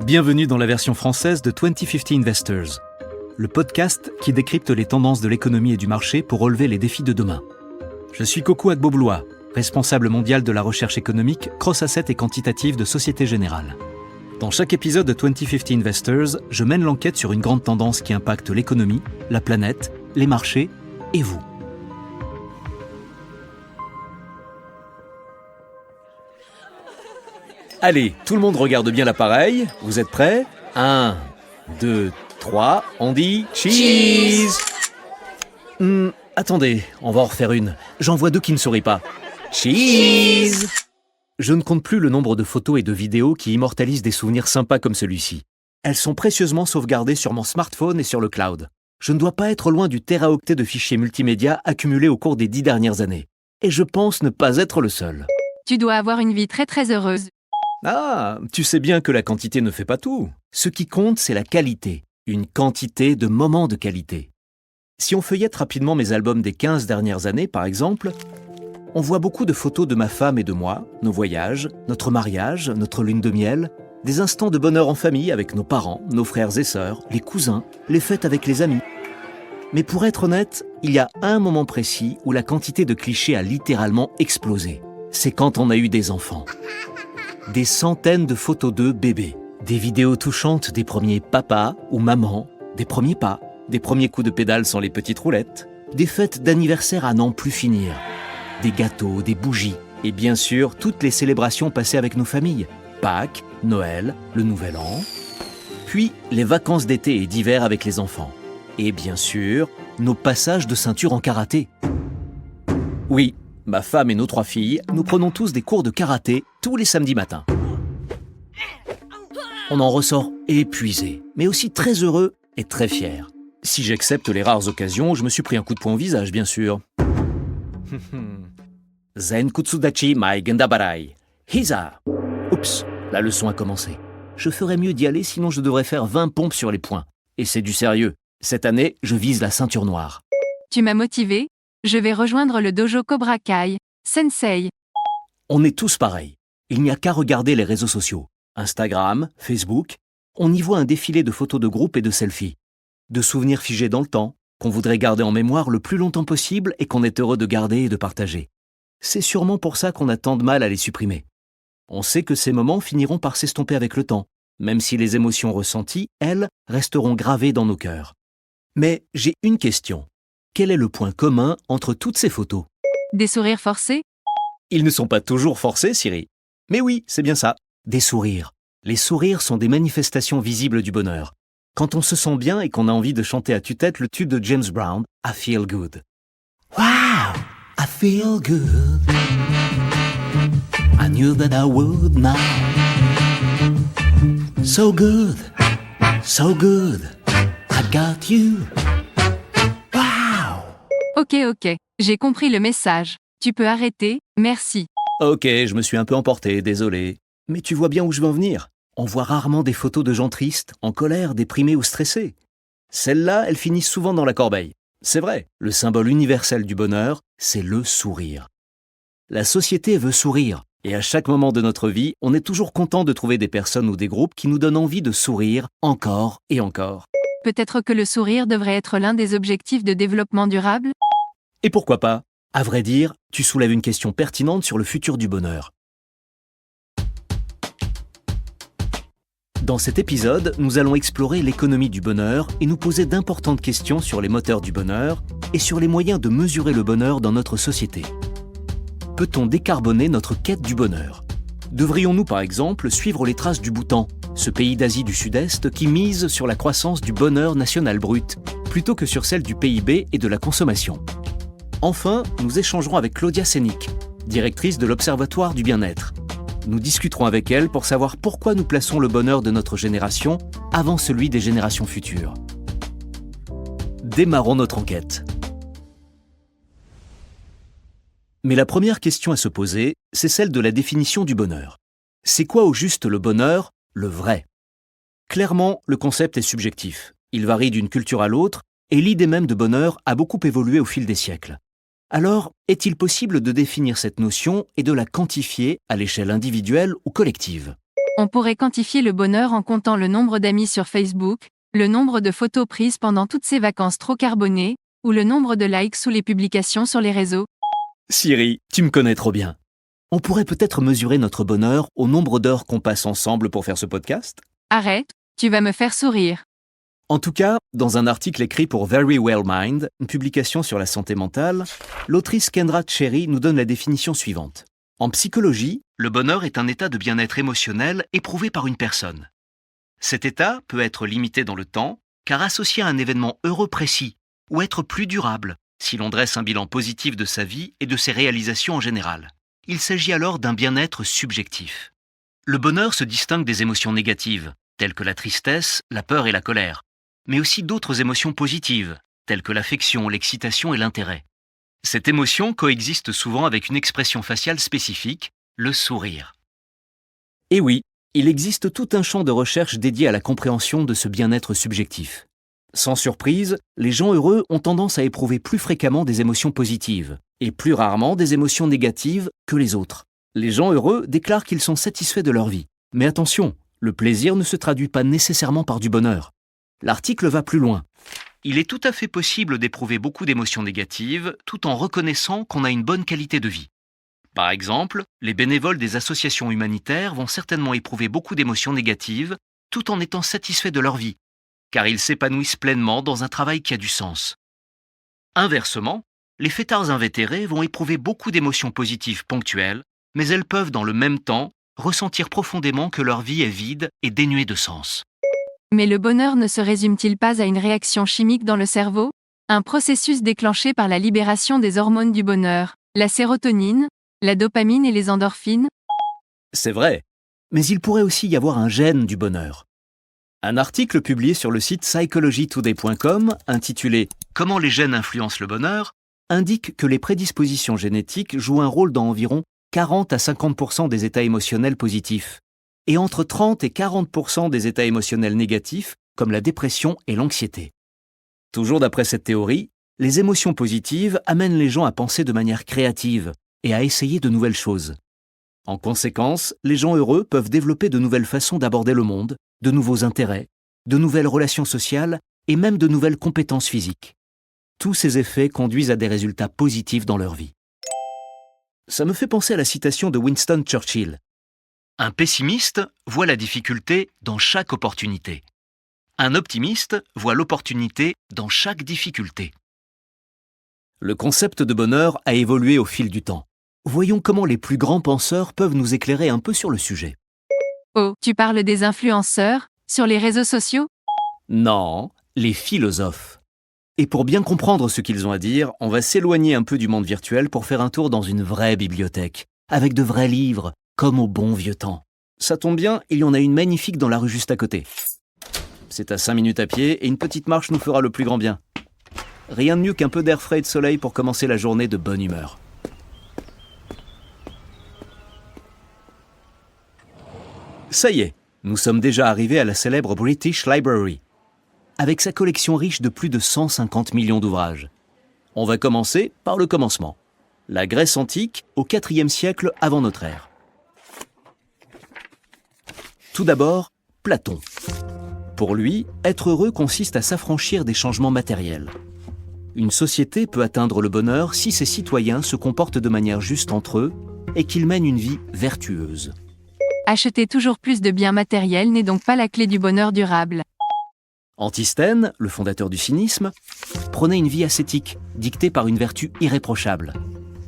Bienvenue dans la version française de 2050 Investors, le podcast qui décrypte les tendances de l'économie et du marché pour relever les défis de demain. Je suis Coco Agboblois, responsable mondial de la recherche économique, cross-asset et quantitative de Société Générale. Dans chaque épisode de 2050 Investors, je mène l'enquête sur une grande tendance qui impacte l'économie, la planète, les marchés et vous. Allez, tout le monde regarde bien l'appareil. Vous êtes prêts ? 1, 2, 3, on dit cheese. Attendez, on va en refaire une. J'en vois deux qui ne sourient pas. Cheese. Je ne compte plus le nombre de photos et de vidéos qui immortalisent des souvenirs sympas comme celui-ci. Elles sont précieusement sauvegardées sur mon smartphone et sur le cloud. Je ne dois pas être loin du téraoctet de fichiers multimédia accumulés au cours des 10 dernières années. Et je pense ne pas être le seul. Tu dois avoir une vie très très heureuse. Ah, tu sais bien que la quantité ne fait pas tout. Ce qui compte, c'est la qualité. Une quantité de moments de qualité. Si on feuillette rapidement mes albums des 15 dernières années, par exemple, on voit beaucoup de photos de ma femme et de moi, nos voyages, notre mariage, notre lune de miel, des instants de bonheur en famille avec nos parents, nos frères et sœurs, les cousins, les fêtes avec les amis. Mais pour être honnête, il y a un moment précis où la quantité de clichés a littéralement explosé. C'est quand on a eu des enfants. Des centaines de photos d'eux bébés, des vidéos touchantes des premiers papas ou mamans, des premiers pas, des premiers coups de pédale sans les petites roulettes, des fêtes d'anniversaire à n'en plus finir, des gâteaux, des bougies, et bien sûr toutes les célébrations passées avec nos familles, Pâques, Noël, le Nouvel An, puis les vacances d'été et d'hiver avec les enfants, et bien sûr nos passages de ceinture en karaté. Oui, ma femme et nos 3 filles, nous prenons tous des cours de karaté tous les samedis matins. On en ressort épuisé, mais aussi très heureux et très fier. Si j'accepte les rares occasions, je me suis pris un coup de poing au visage, bien sûr. Zen Kutsudachi Mai Gendabarai. Hiza. Oups, la leçon a commencé. Je ferais mieux d'y aller, sinon je devrais faire 20 pompes sur les poings. Et c'est du sérieux. Cette année, je vise la ceinture noire. Tu m'as motivé. Je vais rejoindre le dojo Cobra Kai. Sensei. On est tous pareils. Il n'y a qu'à regarder les réseaux sociaux. Instagram, Facebook. On y voit un défilé de photos de groupe et de selfies. De souvenirs figés dans le temps, qu'on voudrait garder en mémoire le plus longtemps possible et qu'on est heureux de garder et de partager. C'est sûrement pour ça qu'on a tant de mal à les supprimer. On sait que ces moments finiront par s'estomper avec le temps, même si les émotions ressenties, elles, resteront gravées dans nos cœurs. Mais j'ai une question. Quel est le point commun entre toutes ces photos ? Des sourires forcés ? Ils ne sont pas toujours forcés, Siri. Mais oui, c'est bien ça. Des sourires. Les sourires sont des manifestations visibles du bonheur. Quand on se sent bien et qu'on a envie de chanter à tue-tête le tube de James Brown, I Feel Good. Wow, I feel good. I knew that I would now. So good, I got you. Wow. Ok, j'ai compris le message. Tu peux arrêter, merci. Ok, je me suis un peu emporté, désolé. Mais tu vois bien où je veux en venir. On voit rarement des photos de gens tristes, en colère, déprimés ou stressés. Celles-là, elles finissent souvent dans la corbeille. C'est vrai, le symbole universel du bonheur, c'est le sourire. La société veut sourire, et à chaque moment de notre vie, on est toujours content de trouver des personnes ou des groupes qui nous donnent envie de sourire encore et encore. Peut-être que le sourire devrait être l'un des objectifs de développement durable ? Et pourquoi pas ? À vrai dire, tu soulèves une question pertinente sur le futur du bonheur. Dans cet épisode, nous allons explorer l'économie du bonheur et nous poser d'importantes questions sur les moteurs du bonheur et sur les moyens de mesurer le bonheur dans notre société. Peut-on décarboner notre quête du bonheur ? Devrions-nous par exemple suivre les traces du Bhoutan, ce pays d'Asie du Sud-Est qui mise sur la croissance du bonheur national brut, plutôt que sur celle du PIB et de la consommation ? Enfin, nous échangerons avec Claudia Sénic, directrice de l'Observatoire du bien-être. Nous discuterons avec elle pour savoir pourquoi nous plaçons le bonheur de notre génération avant celui des générations futures. Démarrons notre enquête. Mais la première question à se poser, c'est celle de la définition du bonheur. C'est quoi au juste le bonheur, le vrai ? Clairement, le concept est subjectif. Il varie d'une culture à l'autre et l'idée même de bonheur a beaucoup évolué au fil des siècles. Alors, est-il possible de définir cette notion et de la quantifier à l'échelle individuelle ou collective ? On pourrait quantifier le bonheur en comptant le nombre d'amis sur Facebook, le nombre de photos prises pendant toutes ces vacances trop carbonées, ou le nombre de likes sous les publications sur les réseaux. Siri, tu me connais trop bien. On pourrait peut-être mesurer notre bonheur au nombre d'heures qu'on passe ensemble pour faire ce podcast? Arrête, tu vas me faire sourire. En tout cas, dans un article écrit pour Very Well Mind, une publication sur la santé mentale, l'autrice Kendra Cherry nous donne la définition suivante. En psychologie, le bonheur est un état de bien-être émotionnel éprouvé par une personne. Cet état peut être limité dans le temps, car associé à un événement heureux précis, ou être plus durable, si l'on dresse un bilan positif de sa vie et de ses réalisations en général. Il s'agit alors d'un bien-être subjectif. Le bonheur se distingue des émotions négatives, telles que la tristesse, la peur et la colère, mais aussi d'autres émotions positives, telles que l'affection, l'excitation et l'intérêt. Cette émotion coexiste souvent avec une expression faciale spécifique, le sourire. Et oui, il existe tout un champ de recherche dédié à la compréhension de ce bien-être subjectif. Sans surprise, les gens heureux ont tendance à éprouver plus fréquemment des émotions positives, et plus rarement des émotions négatives que les autres. Les gens heureux déclarent qu'ils sont satisfaits de leur vie. Mais attention, le plaisir ne se traduit pas nécessairement par du bonheur. L'article va plus loin. Il est tout à fait possible d'éprouver beaucoup d'émotions négatives tout en reconnaissant qu'on a une bonne qualité de vie. Par exemple, les bénévoles des associations humanitaires vont certainement éprouver beaucoup d'émotions négatives tout en étant satisfaits de leur vie, car ils s'épanouissent pleinement dans un travail qui a du sens. Inversement, les fêtards invétérés vont éprouver beaucoup d'émotions positives ponctuelles, mais elles peuvent dans le même temps ressentir profondément que leur vie est vide et dénuée de sens. Mais le bonheur ne se résume-t-il pas à une réaction chimique dans le cerveau? Un processus déclenché par la libération des hormones du bonheur, la sérotonine, la dopamine et les endorphines? C'est vrai, mais il pourrait aussi y avoir un gène du bonheur. Un article publié sur le site psychologytoday.com, intitulé « Comment les gènes influencent le bonheur ?» indique que les prédispositions génétiques jouent un rôle dans environ 40 à 50% des états émotionnels positifs, et entre 30 et 40% des états émotionnels négatifs, comme la dépression et l'anxiété. Toujours d'après cette théorie, les émotions positives amènent les gens à penser de manière créative et à essayer de nouvelles choses. En conséquence, les gens heureux peuvent développer de nouvelles façons d'aborder le monde, de nouveaux intérêts, de nouvelles relations sociales et même de nouvelles compétences physiques. Tous ces effets conduisent à des résultats positifs dans leur vie. Ça me fait penser à la citation de Winston Churchill. Un pessimiste voit la difficulté dans chaque opportunité. Un optimiste voit l'opportunité dans chaque difficulté. Le concept de bonheur a évolué au fil du temps. Voyons comment les plus grands penseurs peuvent nous éclairer un peu sur le sujet. Oh, tu parles des influenceurs, sur les réseaux sociaux? Non, les philosophes. Et pour bien comprendre ce qu'ils ont à dire, on va s'éloigner un peu du monde virtuel pour faire un tour dans une vraie bibliothèque, avec de vrais livres, comme au bon vieux temps. Ça tombe bien, il y en a une magnifique dans la rue juste à côté. C'est à 5 minutes à pied et une petite marche nous fera le plus grand bien. Rien de mieux qu'un peu d'air frais et de soleil pour commencer la journée de bonne humeur. Ça y est, nous sommes déjà arrivés à la célèbre British Library, avec sa collection riche de plus de 150 millions d'ouvrages. On va commencer par le commencement. La Grèce antique au IVe siècle avant notre ère. Tout d'abord, Platon. Pour lui, être heureux consiste à s'affranchir des changements matériels. Une société peut atteindre le bonheur si ses citoyens se comportent de manière juste entre eux et qu'ils mènent une vie vertueuse. Acheter toujours plus de biens matériels n'est donc pas la clé du bonheur durable. Antisthène, le fondateur du cynisme, prenait une vie ascétique, dictée par une vertu irréprochable.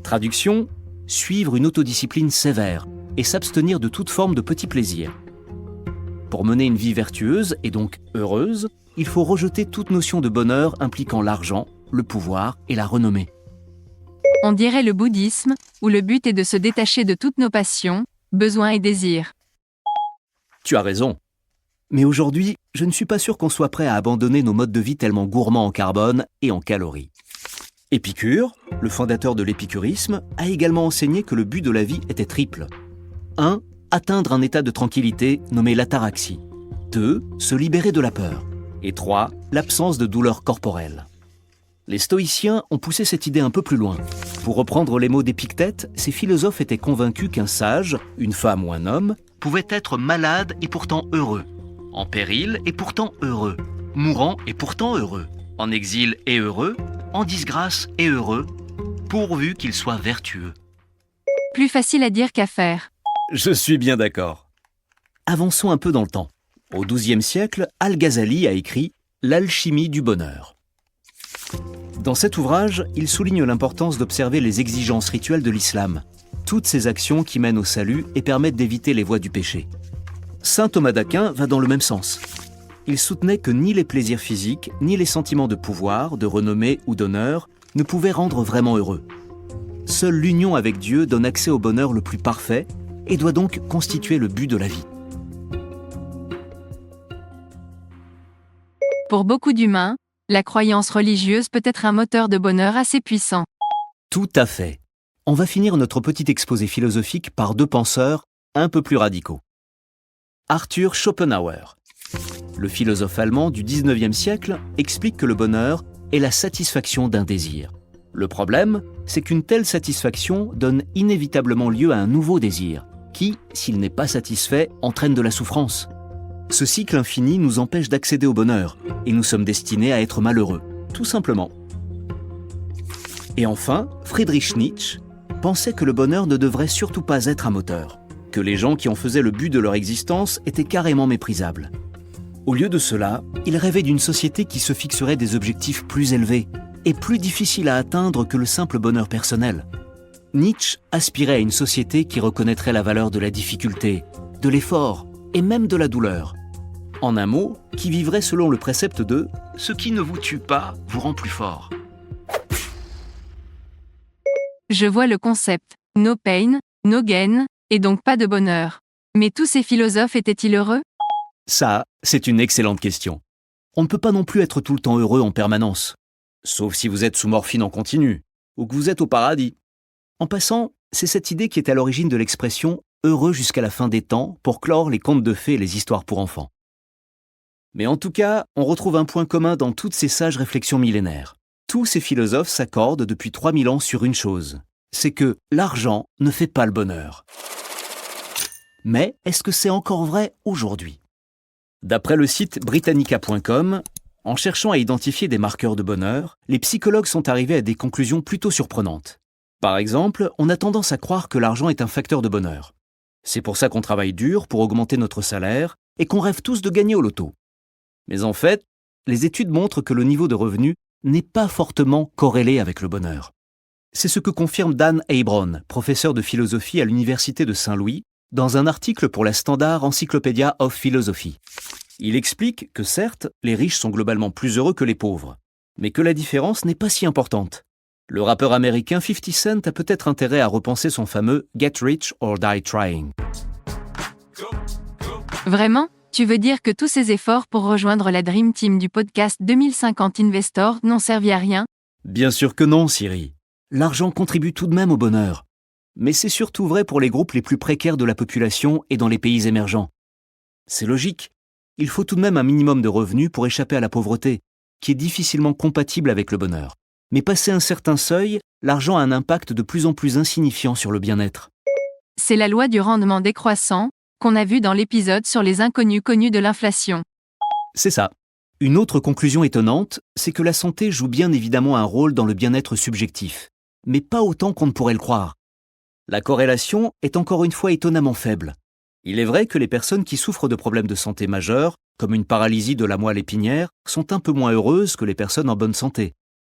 Traduction, suivre une autodiscipline sévère et s'abstenir de toute forme de petits plaisirs. Pour mener une vie vertueuse et donc heureuse, il faut rejeter toute notion de bonheur impliquant l'argent, le pouvoir et la renommée. On dirait le bouddhisme, où le but est de se détacher de toutes nos passions, besoins et désirs. Tu as raison. Mais aujourd'hui, je ne suis pas sûr qu'on soit prêt à abandonner nos modes de vie tellement gourmands en carbone et en calories. Épicure, le fondateur de l'épicurisme, a également enseigné que le but de la vie était triple. 1. Atteindre un état de tranquillité nommé l'ataraxie. 2. Se libérer de la peur. Et 3. L'absence de douleur corporelle. Les stoïciens ont poussé cette idée un peu plus loin. Pour reprendre les mots d'Épictète, ces philosophes étaient convaincus qu'un sage, une femme ou un homme, pouvaient être malades et pourtant heureux, en péril et pourtant heureux, mourant et pourtant heureux, en exil et heureux, en disgrâce et heureux, pourvu qu'ils soient vertueux. Plus facile à dire qu'à faire. Je suis bien d'accord. Avançons un peu dans le temps. Au XIIe siècle, Al-Ghazali a écrit « L'alchimie du bonheur ». Dans cet ouvrage, il souligne l'importance d'observer les exigences rituelles de l'islam, toutes ces actions qui mènent au salut et permettent d'éviter les voies du péché. Saint Thomas d'Aquin va dans le même sens. Il soutenait que ni les plaisirs physiques, ni les sentiments de pouvoir, de renommée ou d'honneur ne pouvaient rendre vraiment heureux. Seule l'union avec Dieu donne accès au bonheur le plus parfait et doit donc constituer le but de la vie. Pour beaucoup d'humains, la croyance religieuse peut être un moteur de bonheur assez puissant. Tout à fait. On va finir notre petit exposé philosophique par deux penseurs un peu plus radicaux. Arthur Schopenhauer, le philosophe allemand du XIXe siècle, explique que le bonheur est la satisfaction d'un désir. Le problème, c'est qu'une telle satisfaction donne inévitablement lieu à un nouveau désir, qui, s'il n'est pas satisfait, entraîne de la souffrance. Ce cycle infini nous empêche d'accéder au bonheur, et nous sommes destinés à être malheureux, tout simplement. Et enfin, Friedrich Nietzsche pensait que le bonheur ne devrait surtout pas être un moteur, que les gens qui en faisaient le but de leur existence étaient carrément méprisables. Au lieu de cela, il rêvait d'une société qui se fixerait des objectifs plus élevés et plus difficiles à atteindre que le simple bonheur personnel. Nietzsche aspirait à une société qui reconnaîtrait la valeur de la difficulté, de l'effort et même de la douleur. En un mot, qui vivrait selon le précepte de « ce qui ne vous tue pas vous rend plus fort ». Je vois le concept « no pain, no gain » et donc pas de bonheur. Mais tous ces philosophes étaient-ils heureux ? Ça, c'est une excellente question. On ne peut pas non plus être tout le temps heureux en permanence. Sauf si vous êtes sous morphine en continu, ou que vous êtes au paradis. En passant, c'est cette idée qui est à l'origine de l'expression « heureux jusqu'à la fin des temps » pour clore les contes de fées et les histoires pour enfants. Mais en tout cas, on retrouve un point commun dans toutes ces sages réflexions millénaires. Tous ces philosophes s'accordent depuis 3000 ans sur une chose, c'est que l'argent ne fait pas le bonheur. Mais est-ce que c'est encore vrai aujourd'hui ? D'après le site Britannica.com, en cherchant à identifier des marqueurs de bonheur, les psychologues sont arrivés à des conclusions plutôt surprenantes. Par exemple, on a tendance à croire que l'argent est un facteur de bonheur. C'est pour ça qu'on travaille dur pour augmenter notre salaire et qu'on rêve tous de gagner au loto. Mais en fait, les études montrent que le niveau de revenu n'est pas fortement corrélé avec le bonheur. C'est ce que confirme Dan Abron, professeur de philosophie à l'Université de Saint-Louis, dans un article pour la Standard Encyclopedia of Philosophy. Il explique que certes, les riches sont globalement plus heureux que les pauvres, mais que la différence n'est pas si importante. Le rappeur américain 50 Cent a peut-être intérêt à repenser son fameux « Get rich or die trying ». Vraiment ? Tu veux dire que tous ces efforts pour rejoindre la Dream Team du podcast 2050 Investor n'ont servi à rien ? Bien sûr que non, Siri. L'argent contribue tout de même au bonheur. Mais c'est surtout vrai pour les groupes les plus précaires de la population et dans les pays émergents. C'est logique. Il faut tout de même un minimum de revenus pour échapper à la pauvreté, qui est difficilement compatible avec le bonheur. Mais passé un certain seuil, l'argent a un impact de plus en plus insignifiant sur le bien-être. C'est la loi du rendement décroissant, qu'on a vu dans l'épisode sur les inconnus connus de l'inflation. C'est ça. Une autre conclusion étonnante, c'est que la santé joue bien évidemment un rôle dans le bien-être subjectif, mais pas autant qu'on ne pourrait le croire. La corrélation est encore une fois étonnamment faible. Il est vrai que les personnes qui souffrent de problèmes de santé majeurs, comme une paralysie de la moelle épinière, sont un peu moins heureuses que les personnes en bonne santé.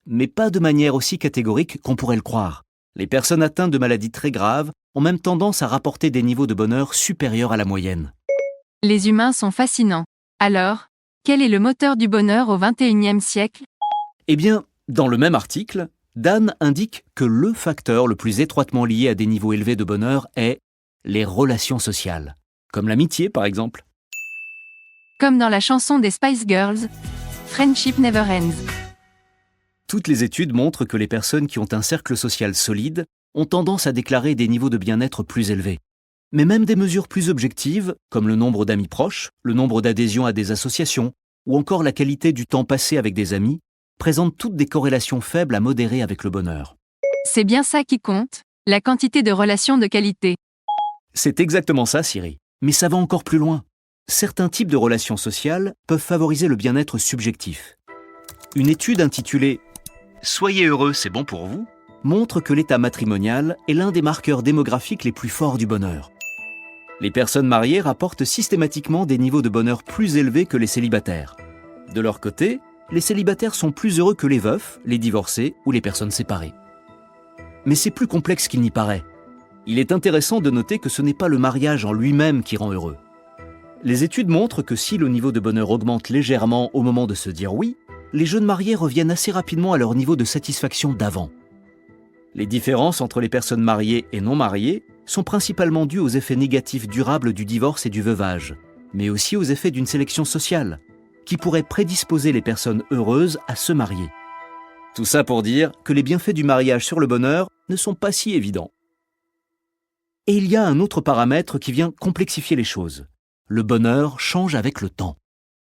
Mais pas de manière aussi catégorique qu'on pourrait le croire. Les personnes atteintes de maladies très graves ont même tendance à rapporter des niveaux de bonheur supérieurs à la moyenne. Les humains sont fascinants. Alors, quel est le moteur du bonheur au XXIe siècle ? Eh bien, dans le même article, Dan indique que le facteur le plus étroitement lié à des niveaux élevés de bonheur est les relations sociales, comme l'amitié par exemple. Comme dans la chanson des Spice Girls, Friendship Never Ends. Toutes les études montrent que les personnes qui ont un cercle social solide ont tendance à déclarer des niveaux de bien-être plus élevés. Mais même des mesures plus objectives, comme le nombre d'amis proches, le nombre d'adhésions à des associations, ou encore la qualité du temps passé avec des amis, présentent toutes des corrélations faibles à modérées avec le bonheur. C'est bien ça qui compte, la quantité de relations de qualité. C'est exactement ça, Siri. Mais ça va encore plus loin. Certains types de relations sociales peuvent favoriser le bien-être subjectif. Une étude intitulée « Soyez heureux, c'est bon pour vous » montre que l'état matrimonial est l'un des marqueurs démographiques les plus forts du bonheur. Les personnes mariées rapportent systématiquement des niveaux de bonheur plus élevés que les célibataires. De leur côté, les célibataires sont plus heureux que les veufs, les divorcés ou les personnes séparées. Mais c'est plus complexe qu'il n'y paraît. Il est intéressant de noter que ce n'est pas le mariage en lui-même qui rend heureux. Les études montrent que si le niveau de bonheur augmente légèrement au moment de se dire oui, les jeunes mariés reviennent assez rapidement à leur niveau de satisfaction d'avant. Les différences entre les personnes mariées et non mariées sont principalement dues aux effets négatifs durables du divorce et du veuvage, mais aussi aux effets d'une sélection sociale, qui pourrait prédisposer les personnes heureuses à se marier. Tout ça pour dire que les bienfaits du mariage sur le bonheur ne sont pas si évidents. Et il y a un autre paramètre qui vient complexifier les choses. Le bonheur change avec le temps.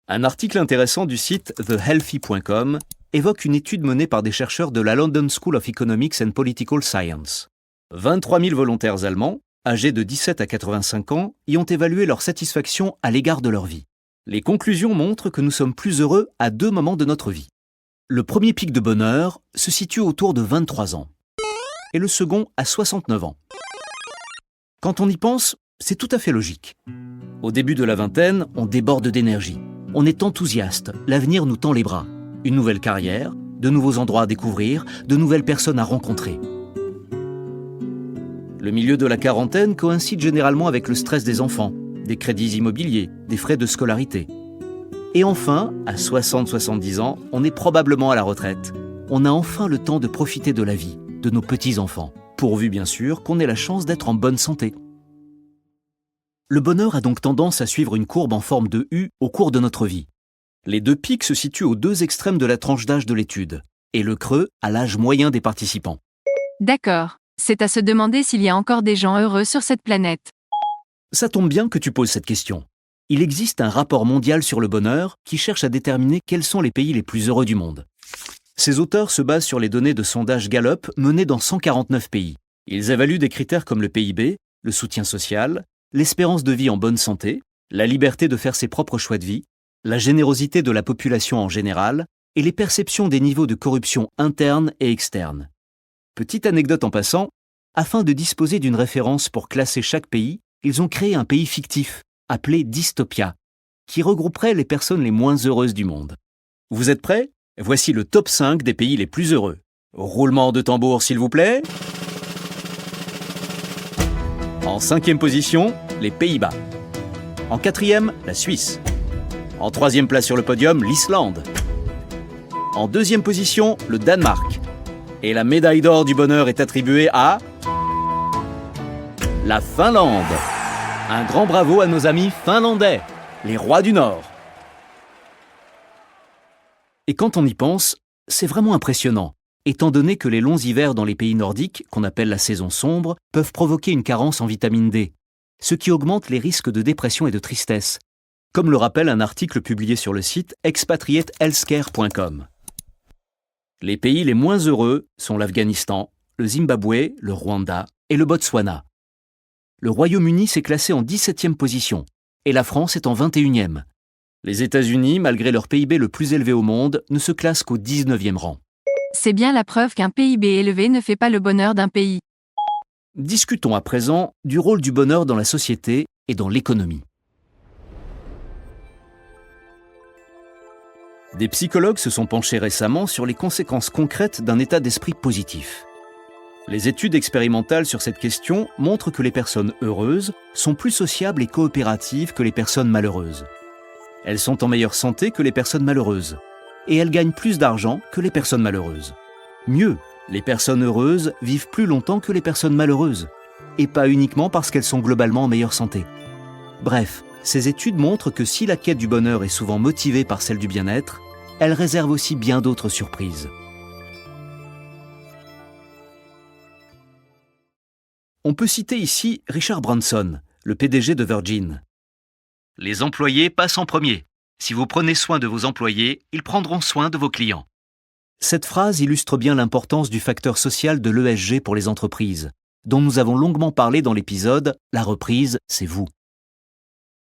Un article intéressant du site thehealthy.com évoque une étude menée par des chercheurs de la London School of Economics and Political Science. 23 000 volontaires allemands, âgés de 17 à 85 ans, y ont évalué leur satisfaction à l'égard de leur vie. Les conclusions montrent que nous sommes plus heureux à 2 moments de notre vie. Le premier pic de bonheur se situe autour de 23 ans et le second à 69 ans. Quand on y pense, c'est tout à fait logique. Au début de la vingtaine, on déborde d'énergie. On est enthousiaste, l'avenir nous tend les bras. Une nouvelle carrière, de nouveaux endroits à découvrir, de nouvelles personnes à rencontrer. Le milieu de la quarantaine coïncide généralement avec le stress des enfants, des crédits immobiliers, des frais de scolarité. Et enfin, à 60-70 ans, on est probablement à la retraite. On a enfin le temps de profiter de la vie, de nos petits-enfants, pourvu bien sûr qu'on ait la chance d'être en bonne santé. Le bonheur a donc tendance à suivre une courbe en forme de U au cours de notre vie. Les 2 pics se situent aux 2 extrêmes de la tranche d'âge de l'étude, et le creux à l'âge moyen des participants. D'accord. C'est à se demander s'il y a encore des gens heureux sur cette planète. Ça tombe bien que tu poses cette question. Il existe un rapport mondial sur le bonheur qui cherche à déterminer quels sont les pays les plus heureux du monde. Ces auteurs se basent sur les données de sondages Gallup menés dans 149 pays. Ils évaluent des critères comme le PIB, le soutien social, l'espérance de vie en bonne santé, la liberté de faire ses propres choix de vie, la générosité de la population en général et les perceptions des niveaux de corruption interne et externe. Petite anecdote en passant, afin de disposer d'une référence pour classer chaque pays, ils ont créé un pays fictif, appelé Dystopia, qui regrouperait les personnes les moins heureuses du monde. Vous êtes prêts ? Voici le top 5 des pays les plus heureux. Roulement de tambour s'il vous plaît. En 5e position, les Pays-Bas. En 4e, la Suisse. En 3e place sur le podium, l'Islande. En 2e position, le Danemark. Et la médaille d'or du bonheur est attribuée à la Finlande. Un grand bravo à nos amis finlandais, les rois du Nord. Et quand on y pense, c'est vraiment impressionnant, étant donné que les longs hivers dans les pays nordiques, qu'on appelle la saison sombre, peuvent provoquer une carence en vitamine D, ce qui augmente les risques de dépression et de tristesse, comme le rappelle un article publié sur le site expatriatehealthcare.com. Les pays les moins heureux sont l'Afghanistan, le Zimbabwe, le Rwanda et le Botswana. Le Royaume-Uni s'est classé en 17e position et la France est en 21e. Les États-Unis, malgré leur PIB le plus élevé au monde, ne se classent qu'au 19e rang. C'est bien la preuve qu'un PIB élevé ne fait pas le bonheur d'un pays. Discutons à présent du rôle du bonheur dans la société et dans l'économie. Des psychologues se sont penchés récemment sur les conséquences concrètes d'un état d'esprit positif. Les études expérimentales sur cette question montrent que les personnes heureuses sont plus sociables et coopératives que les personnes malheureuses. Elles sont en meilleure santé que les personnes malheureuses. Et elles gagnent plus d'argent que les personnes malheureuses. Mieux, les personnes heureuses vivent plus longtemps que les personnes malheureuses. Et pas uniquement parce qu'elles sont globalement en meilleure santé. Bref, ces études montrent que si la quête du bonheur est souvent motivée par celle du bien-être, elle réserve aussi bien d'autres surprises. On peut citer ici Richard Branson, le PDG de Virgin. Les employés passent en premier. Si vous prenez soin de vos employés, ils prendront soin de vos clients. Cette phrase illustre bien l'importance du facteur social de l'ESG pour les entreprises, dont nous avons longuement parlé dans l'épisode « La reprise, c'est vous ».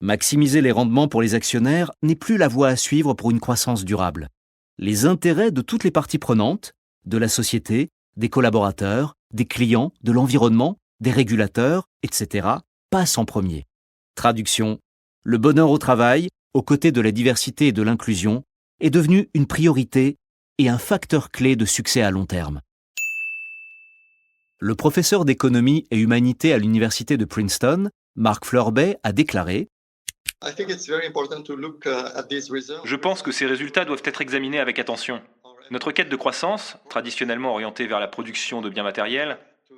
Maximiser les rendements pour les actionnaires n'est plus la voie à suivre pour une croissance durable. Les intérêts de toutes les parties prenantes, de la société, des collaborateurs, des clients, de l'environnement, des régulateurs, etc., passent en premier. Traduction: le bonheur au travail, aux côtés de la diversité et de l'inclusion, est devenu une priorité et un facteur clé de succès à long terme. Le professeur d'économie et humanité à l'université de Princeton, Mark Fleurbaix, a déclaré: Je pense que ces résultats doivent être examinés avec attention. Notre quête de croissance, traditionnellement orientée vers la production de biens matériels,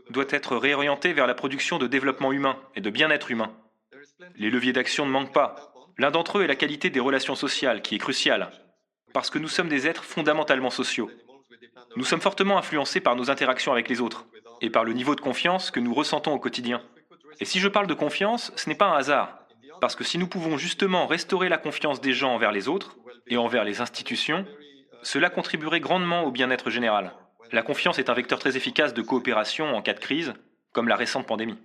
doit être réorientée vers la production de développement humain et de bien-être humain. Les leviers d'action ne manquent pas. L'un d'entre eux est la qualité des relations sociales, qui est cruciale, parce que nous sommes des êtres fondamentalement sociaux. Nous sommes fortement influencés par nos interactions avec les autres, et par le niveau de confiance que nous ressentons au quotidien. Et si je parle de confiance, ce n'est pas un hasard. Parce que si nous pouvons justement restaurer la confiance des gens envers les autres et envers les institutions, cela contribuerait grandement au bien-être général. La confiance est un vecteur très efficace de coopération en cas de crise, comme la récente pandémie.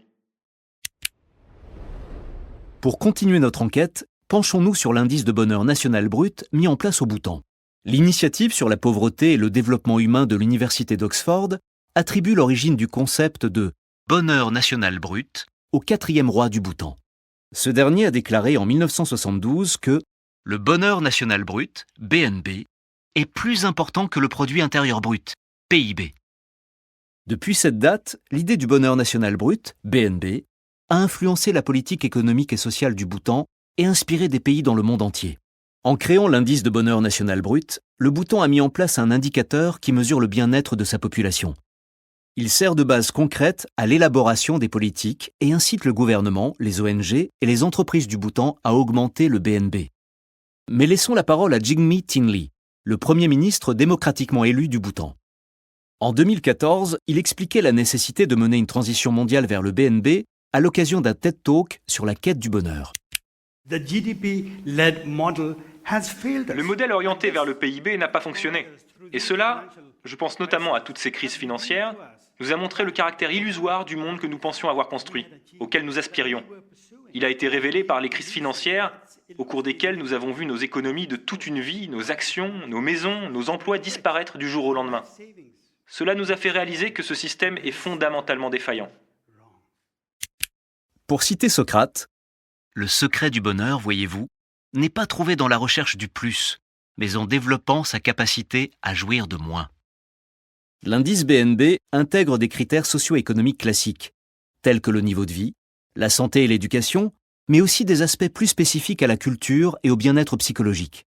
Pour continuer notre enquête, penchons-nous sur l'indice de bonheur national brut mis en place au Bhoutan. L'initiative sur la pauvreté et le développement humain de l'université d'Oxford attribue l'origine du concept de bonheur national brut au 4e roi du Bhoutan. Ce dernier a déclaré en 1972 que le bonheur national brut, BNB, est plus important que le produit intérieur brut, PIB. Depuis cette date, l'idée du bonheur national brut, BNB, a influencé la politique économique et sociale du Bhoutan et inspiré des pays dans le monde entier. En créant l'indice de bonheur national brut, le Bhoutan a mis en place un indicateur qui mesure le bien-être de sa population. Il sert de base concrète à l'élaboration des politiques et incite le gouvernement, les ONG et les entreprises du Bhoutan à augmenter le BNB. Mais laissons la parole à Jigme Thinley, le Premier ministre démocratiquement élu du Bhoutan. En 2014, il expliquait la nécessité de mener une transition mondiale vers le BNB à l'occasion d'un TED Talk sur la quête du bonheur. Le modèle orienté vers le PIB n'a pas fonctionné. Et cela, je pense notamment à toutes ces crises financières, nous a montré le caractère illusoire du monde que nous pensions avoir construit, auquel nous aspirions. Il a été révélé par les crises financières, au cours desquelles nous avons vu nos économies de toute une vie, nos actions, nos maisons, nos emplois disparaître du jour au lendemain. Cela nous a fait réaliser que ce système est fondamentalement défaillant. Pour citer Socrate, « Le secret du bonheur, voyez-vous, n'est pas trouvé dans la recherche du plus, mais en développant sa capacité à jouir de moins. » L'indice BNB intègre des critères socio-économiques classiques, tels que le niveau de vie, la santé et l'éducation, mais aussi des aspects plus spécifiques à la culture et au bien-être psychologique.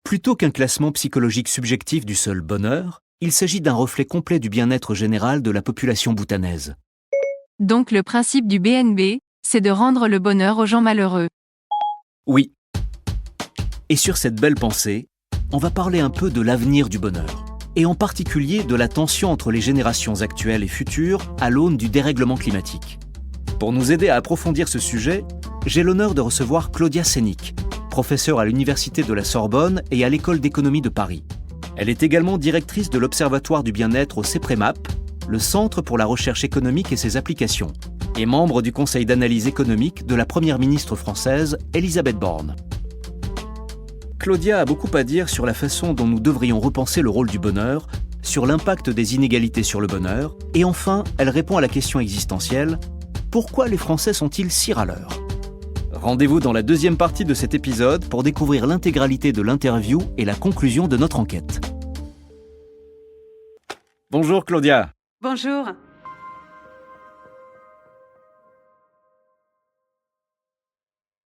Plutôt qu'un classement psychologique subjectif du seul bonheur, il s'agit d'un reflet complet du bien-être général de la population bhoutanaise. Donc le principe du BNB, c'est de rendre le bonheur aux gens malheureux. Oui. Et sur cette belle pensée, on va parler un peu de l'avenir du bonheur, et en particulier de la tension entre les générations actuelles et futures à l'aune du dérèglement climatique. Pour nous aider à approfondir ce sujet, j'ai l'honneur de recevoir Claudia Sénic, professeure à l'Université de la Sorbonne et à l'École d'économie de Paris. Elle est également directrice de l'Observatoire du bien-être au CEPREMAP, le Centre pour la recherche économique et ses applications, et membre du Conseil d'analyse économique de la Première ministre française, Elisabeth Borne. Claudia a beaucoup à dire sur la façon dont nous devrions repenser le rôle du bonheur, sur l'impact des inégalités sur le bonheur, et enfin, elle répond à la question existentielle: pourquoi les Français sont-ils si râleurs ? Rendez-vous dans la deuxième partie de cet épisode pour découvrir l'intégralité de l'interview et la conclusion de notre enquête. Bonjour Claudia. Bonjour.